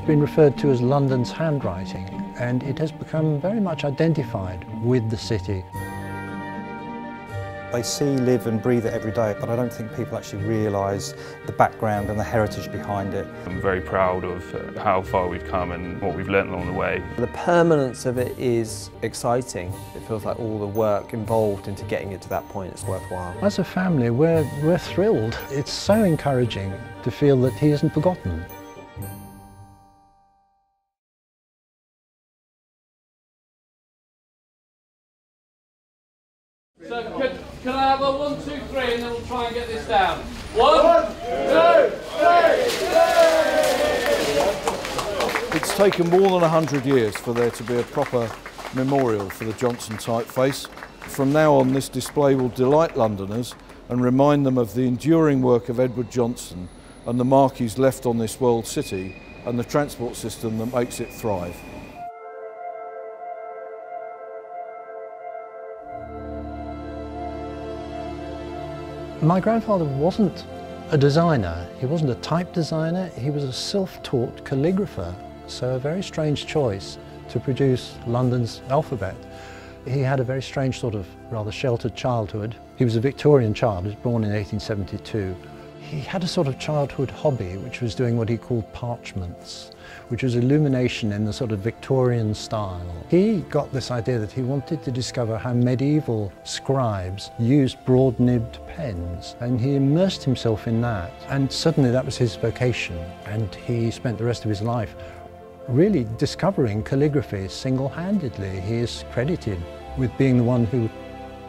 been referred to as London's handwriting, and it has become very much identified with the city. They see, live and breathe it every day, but I don't think people actually realise the background and the heritage behind it. I'm very proud of how far we've come and what we've learnt along the way. The permanence of it is exciting. It feels like all the work involved into getting it to that point is worthwhile. As a family, we're thrilled. It's so encouraging to feel that he isn't forgotten. So can I have a 1, 2, 3 and then we'll try and get this down. 1, 2, 3! It's taken more than 100 years for there to be a proper memorial for the Johnston typeface. From now on, this display will delight Londoners and remind them of the enduring work of Edward Johnston and the mark he's left on this world city and the transport system that makes it thrive. My grandfather wasn't a designer. He wasn't a type designer. He was a self-taught calligrapher. So a very strange choice to produce London's alphabet. He had a very strange sort of rather sheltered childhood. He was a Victorian child. He was born in 1872. He had a sort of childhood hobby, which was doing what he called parchments, which was illumination in the sort of Victorian style. He got this idea that he wanted to discover how medieval scribes used broad-nibbed pens, and he immersed himself in that. And suddenly that was his vocation, and he spent the rest of his life really discovering calligraphy single-handedly. He is credited with being the one who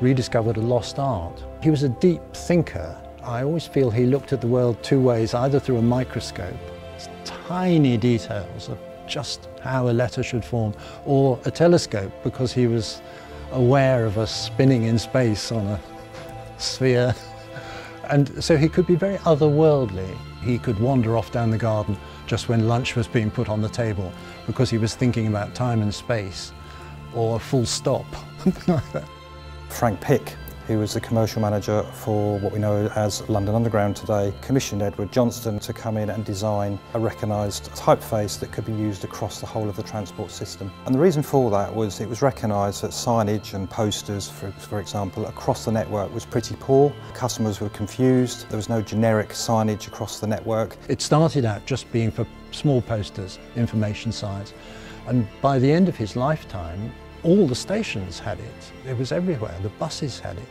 rediscovered a lost art. He was a deep thinker. I always feel he looked at the world two ways, either through a microscope, tiny details of just how a letter should form, or a telescope, because he was aware of us spinning in space on a sphere. And so he could be very otherworldly. He could wander off down the garden just when lunch was being put on the table because he was thinking about time and space, or a full stop, something like that. Frank Pick, who was the commercial manager for what we know as London Underground today, commissioned Edward Johnston to come in and design a recognised typeface that could be used across the whole of the transport system. And the reason for that was it was recognised that signage and posters, for example, across the network was pretty poor. Customers were confused. There was no generic signage across the network. It started out just being for small posters, information signs, and by the end of his lifetime, all the stations had it. It was everywhere. The buses had it.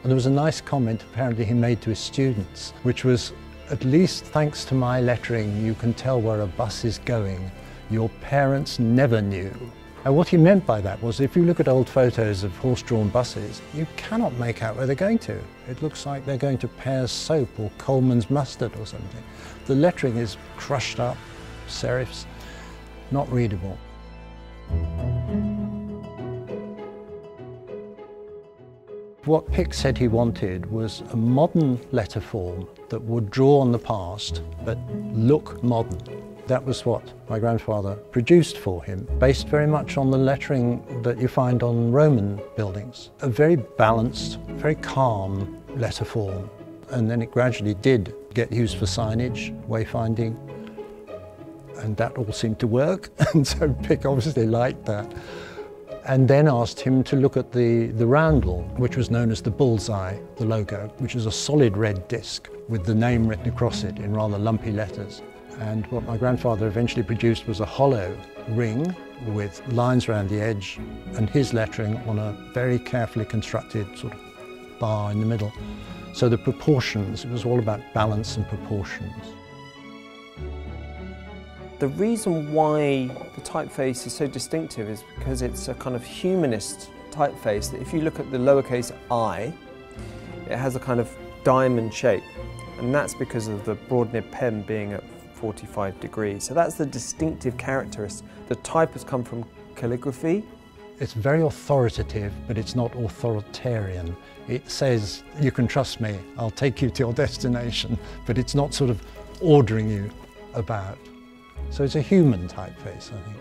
And there was a nice comment apparently he made to his students, which was, at least thanks to my lettering, you can tell where a bus is going. Your parents never knew. And what he meant by that was, if you look at old photos of horse-drawn buses, you cannot make out where they're going to. It looks like they're going to Pear's soap or Coleman's mustard or something. The lettering is crushed up, serifs, not readable. What Pick said he wanted was a modern letter form that would draw on the past but look modern. That was what my grandfather produced for him, based very much on the lettering that you find on Roman buildings. A very balanced, very calm letter form. And then it gradually did get used for signage, wayfinding, and that all seemed to work. And so Pick obviously liked that. And then asked him to look at the roundel, which was known as the bullseye, the logo, which is a solid red disc with the name written across it in rather lumpy letters. And what my grandfather eventually produced was a hollow ring with lines around the edge and his lettering on a very carefully constructed sort of bar in the middle. So the proportions, it was all about balance and proportions. The reason why the typeface is so distinctive is because it's a kind of humanist typeface that if you look at the lowercase I, it has a kind of diamond shape, and that's because of the broad nib pen being at 45 degrees. So that's the distinctive characteristic. The type has come from calligraphy. It's very authoritative, but it's not authoritarian. It says, you can trust me, I'll take you to your destination, but it's not sort of ordering you about. So it's a human typeface, I think.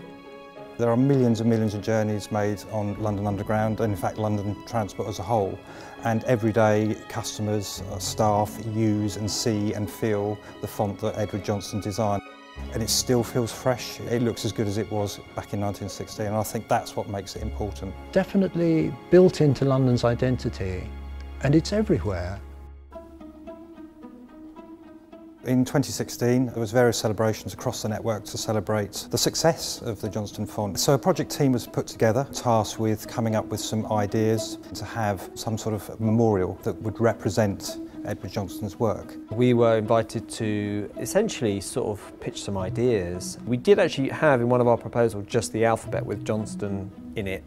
There are millions and millions of journeys made on London Underground and in fact London transport as a whole, and every day customers, staff use and see and feel the font that Edward Johnston designed. And it still feels fresh. It looks as good as it was back in 1916, and I think that's what makes it important. Definitely built into London's identity, and it's everywhere. In 2016, there was various celebrations across the network to celebrate the success of the Johnston font. So a project team was put together, tasked with coming up with some ideas to have some sort of memorial that would represent Edward Johnston's work. We were invited to essentially sort of pitch some ideas. We did actually have in one of our proposals just the alphabet with Johnston in it,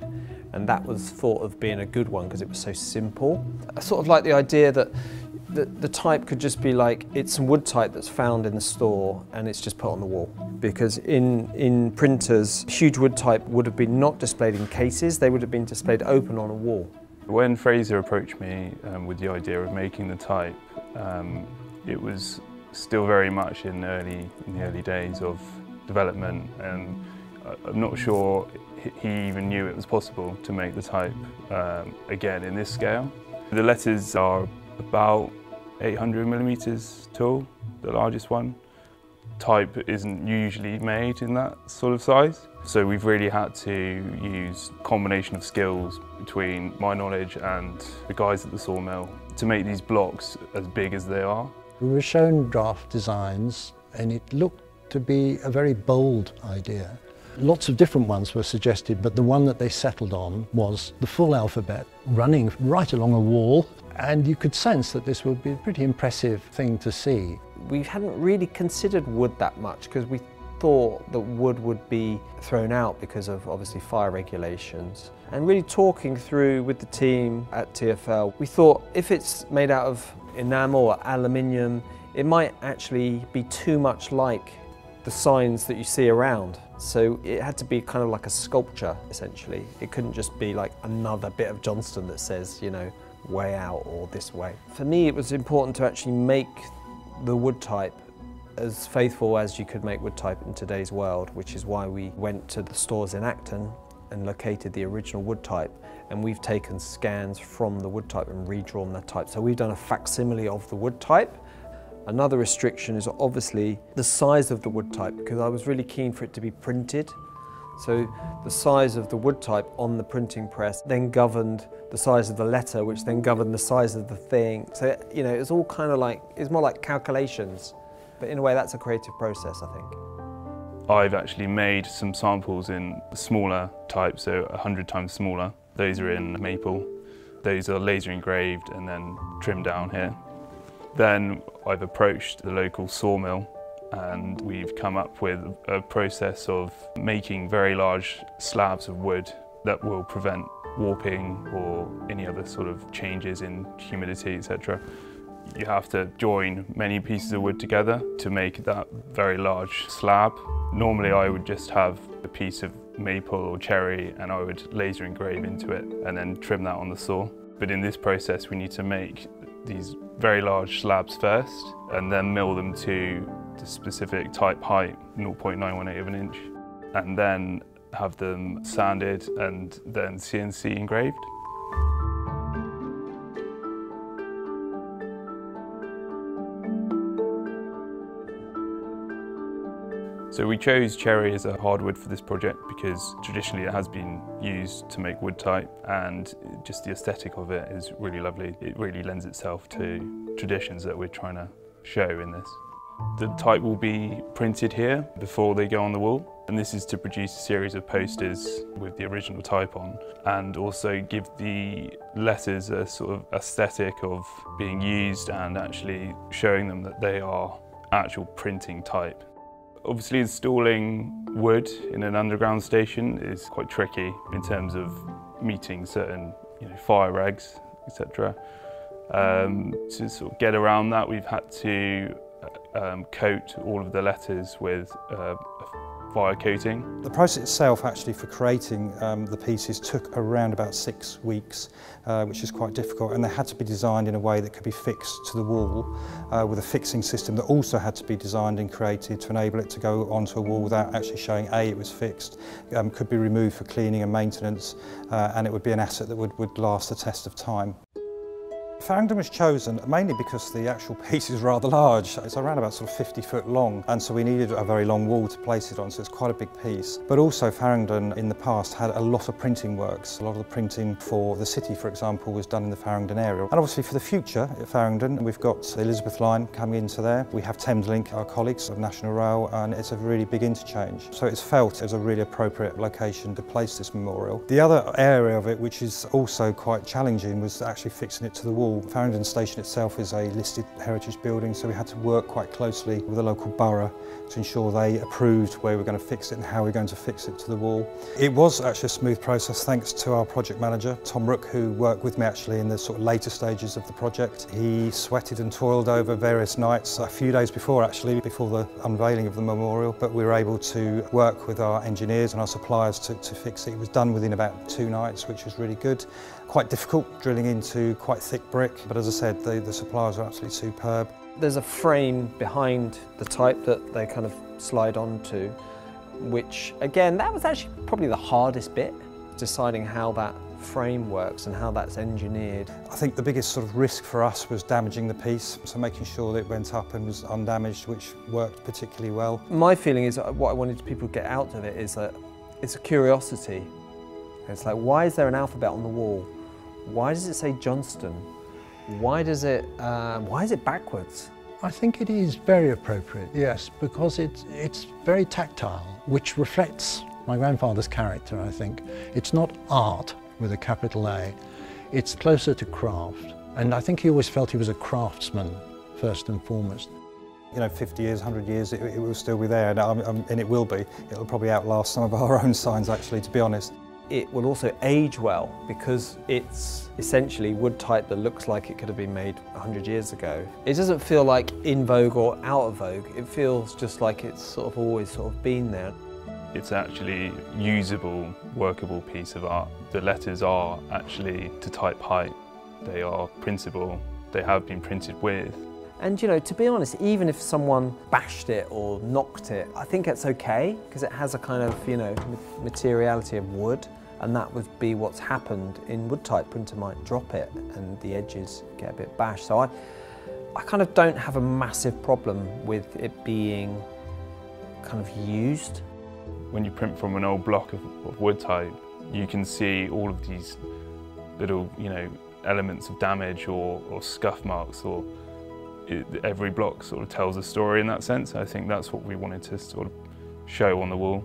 and that was thought of being a good one because it was so simple. I sort of like the idea that the type could just be like, it's some wood type that's found in the store and it's just put on the wall. Because in printers, huge wood type would have been not displayed in cases, they would have been displayed open on a wall. When Fraser approached me with the idea of making the type, it was still very much in the early days of development, and I'm not sure he even knew it was possible to make the type again in this scale. The letters are about 800 millimeters tall, the largest one. Type isn't usually made in that sort of size, so we've really had to use a combination of skills between my knowledge and the guys at the sawmill to make these blocks as big as they are. We were shown draft designs and it looked to be a very bold idea. Lots of different ones were suggested, but the one that they settled on was the full alphabet running right along a wall, and you could sense that this would be a pretty impressive thing to see. We hadn't really considered wood that much because we thought that wood would be thrown out because of obviously fire regulations. And really talking through with the team at TfL, we thought if it's made out of enamel or aluminium, it might actually be too much like the signs that you see around. So it had to be kind of like a sculpture, essentially. It couldn't just be like another bit of Johnston that says, you know, way out or this way. For me, it was important to actually make the wood type as faithful as you could make wood type in today's world, which is why we went to the stores in Acton and located the original wood type, and we've taken scans from the wood type and redrawn that type. So we've done a facsimile of the wood type. Another restriction is obviously the size of the wood type, because I was really keen for it to be printed. So the size of the wood type on the printing press then governed the size of the letter, which then governed the size of the thing. So, you know, it's all kind of like, it's more like calculations. But in a way, that's a creative process, I think. I've actually made some samples in smaller type, so 100 times smaller. Those are in maple. Those are laser engraved and then trimmed down here. Then I've approached the local sawmill and we've come up with a process of making very large slabs of wood that will prevent warping or any other sort of changes in humidity, etc. You have to join many pieces of wood together to make that very large slab. Normally I would just have a piece of maple or cherry and I would laser engrave into it and then trim that on the saw. But in this process we need to make these very large slabs first and then mill them to the specific type height, 0.918 of an inch, and then have them sanded and then CNC engraved. So we chose cherry as a hardwood for this project because traditionally it has been used to make wood type, and just the aesthetic of it is really lovely. It really lends itself to traditions that we're trying to show in this. The type will be printed here before they go on the wall, and this is to produce a series of posters with the original type on, and also give the letters a sort of aesthetic of being used and actually showing them that they are actual printing type. Obviously installing wood in an underground station is quite tricky in terms of meeting certain fire regs, etc. To sort of get around that, we've had to coat all of the letters with a via coating. The process itself actually for creating the pieces took around about 6 weeks, which is quite difficult, and they had to be designed in a way that could be fixed to the wall with a fixing system that also had to be designed and created to enable it to go onto a wall without actually showing it was fixed, could be removed for cleaning and maintenance, and it would be an asset that would last the test of time. Farringdon was chosen mainly because the actual piece is rather large. It's around about sort of 50 foot long, and so we needed a very long wall to place it on, so it's quite a big piece. But also Farringdon in the past had a lot of printing works. A lot of the printing for the city, for example, was done in the Farringdon area. And obviously for the future at Farringdon, we've got the Elizabeth line coming into there. We have Thameslink, our colleagues of National Rail, and it's a really big interchange. So it's felt as a really appropriate location to place this memorial. The other area of it, which is also quite challenging, was actually fixing it to the wall. Farringdon Station itself is a listed heritage building, so we had to work quite closely with the local borough to ensure they approved where we're going to fix it and how we're going to fix it to the wall. It was actually a smooth process thanks to our project manager, Tom Rook, who worked with me actually in the sort of later stages of the project. He sweated and toiled over various nights, a few days before actually, before the unveiling of the memorial, but we were able to work with our engineers and our suppliers to fix it. It was done within about 2 nights, which was really good. Quite difficult, drilling into quite thick brick, but as I said, the suppliers are absolutely superb. There's a frame behind the type that they kind of slide onto, which again, that was actually probably the hardest bit, deciding how that frame works and how that's engineered. I think the biggest sort of risk for us was damaging the piece, so making sure that it went up and was undamaged, which worked particularly well. My feeling is what I wanted people to get out of it is that it's a curiosity. It's like, why is there an alphabet on the wall? Why does it say Johnston? Why is it backwards? I think it is very appropriate, yes, because it's very tactile, which reflects my grandfather's character, I think. It's not art with a capital A, it's closer to craft. And I think he always felt he was a craftsman, first and foremost. You know, 50 years, 100 years, it will still be there, and it will be. It'll probably outlast some of our own signs, actually, to be honest. It will also age well because it's essentially wood type that looks like it could have been made 100 years ago. It doesn't feel like in vogue or out of vogue. It feels just like it's sort of always sort of been there. It's actually usable, workable piece of art. The letters are actually to type height. They are printable. They have been printed with. And you know, to be honest, even if someone bashed it or knocked it, I think it's okay because it has a kind of, you know, materiality of wood, and that would be what's happened in wood type. Printer might drop it and the edges get a bit bashed. So I kind of don't have a massive problem with it being kind of used. When you print from an old block of wood type, you can see all of these little, you know, elements of damage or scuff marks, or every block sort of tells a story in that sense. I think that's what we wanted to sort of show on the wall.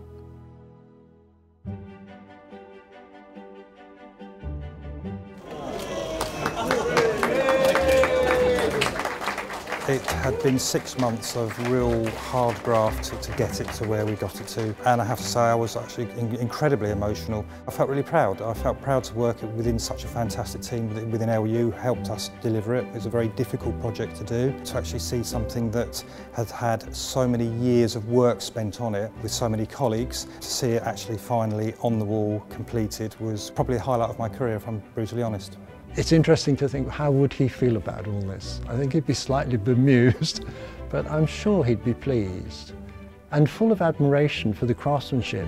It had been 6 months of real hard graft to get it to where we got it to, and I have to say I was actually incredibly emotional. I felt really proud. I felt proud to work within such a fantastic team within LU, helped us deliver it. It was a very difficult project to do. To actually see something that had had so many years of work spent on it with so many colleagues, to see it actually finally on the wall completed was probably the highlight of my career, if I'm brutally honest. It's interesting to think, how would he feel about all this? I think he'd be slightly bemused, but I'm sure he'd be pleased and full of admiration for the craftsmanship.